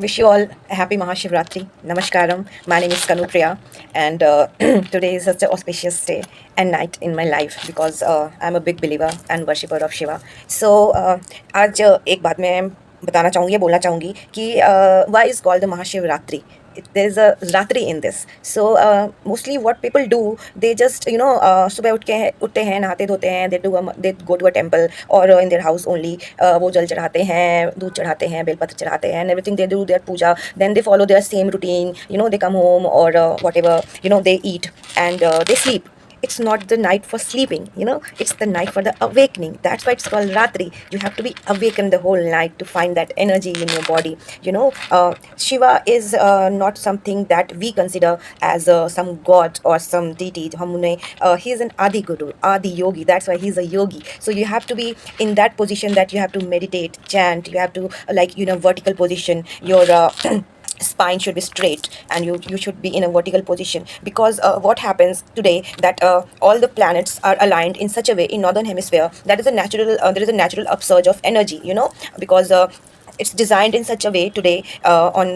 Wish you all a happy Mahashivratri. Namaskaram. My name is Kanupriya, and today is such an auspicious day and night in my life because I'm a big believer and worshipper of Shiva. So आज एक बात मैं बताना चाहूँगी, बोलना चाहूँगी कि why is called the Mahashivratri. There's a ratri in this. So mostly what people do, they just सुबह उठते हैं, नहाते धोते हैं, they go to a temple or in their house only. वो जल चढ़ाते हैं, दूध चढ़ाते हैं, बेलपत्र चढ़ाते हैं, and everything they do their puja. Then they follow their same routine. They come home or whatever, they eat and they sleep. It's not the night for sleeping, it's the night for the awakening. That's why it's called Ratri. You have to be awakened the whole night to find that energy in your body. Shiva is not something that we consider as some god or some deity. He is an Adi Guru, Adi Yogi. That's why he's a yogi. So you have to be in that position that you have to meditate, chant. You have to vertical position. Your spine should be straight and you should be in a vertical position because what happens today that all the planets are aligned in such a way in northern hemisphere that is a natural there is a natural upsurge of energy, because it's designed in such a way today on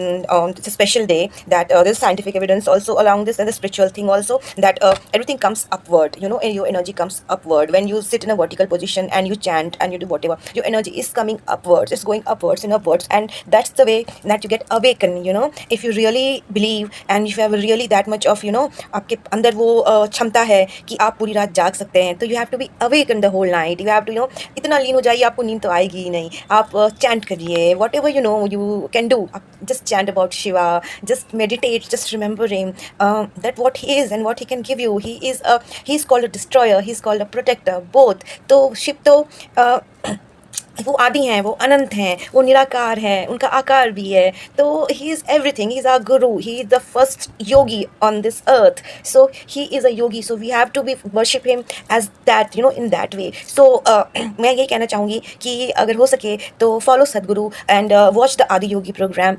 it's a special day that there's scientific evidence also along this and the spiritual thing also that everything comes upward, and your energy comes upward when you sit in a vertical position and you chant and you do whatever. Your energy is coming upwards, it's going upwards and upwards, and that's the way that you get awakened. If you really believe and if you have really that much of आपके अंदर वो क्षमता है कि आप पूरी रात जाग सकते हैं, तो you have to be awakened the whole night. You have to इतना लीन हो जाइए, आपको नींद तो आएगी ही नहीं. आप चैंट करिए, whatever you can do. Just chant about Shiva, just meditate, just remember him, that what he is and what he can give you. He's called a destroyer, he's called a protector, both. तो शिव तो वो आदि हैं, वो अनंत हैं, वो निराकार हैं, उनका आकार भी है. तो he is everything, he is our guru, he is the first yogi on this earth. So he is a yogi, so we have to be worship him as that, in that way. So मैं यही कहना चाहूँगी कि अगर हो सके तो फॉलो सदगुरु and watch the Adi Yogi programme.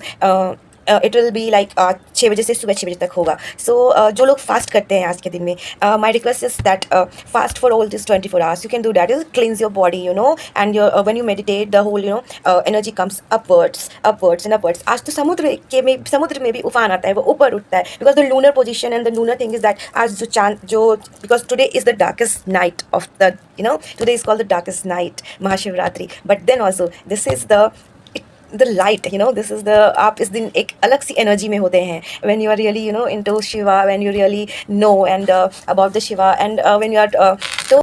It will be like 6 बजे से सुबह 6 बजे तक होगा. सो जो लोग फास्ट करते हैं आज के दिन में, my request is that fast for all this 24 hours. You can do that, is cleans your body, and your when you meditate the whole energy comes upwards and upwards. आज तो समुद्र में भी उफान आता है, वो ऊपर उठता है because the lunar position and the lunar thing is that आज जो चांद जो because today is the darkest night of the today is called the darkest night, Mahashivratri. But then also this is the light, this is the आप इस दिन एक अलग सी energy में होते हैं when you are really into Shiva, when you really know and about the Shiva and when you are तो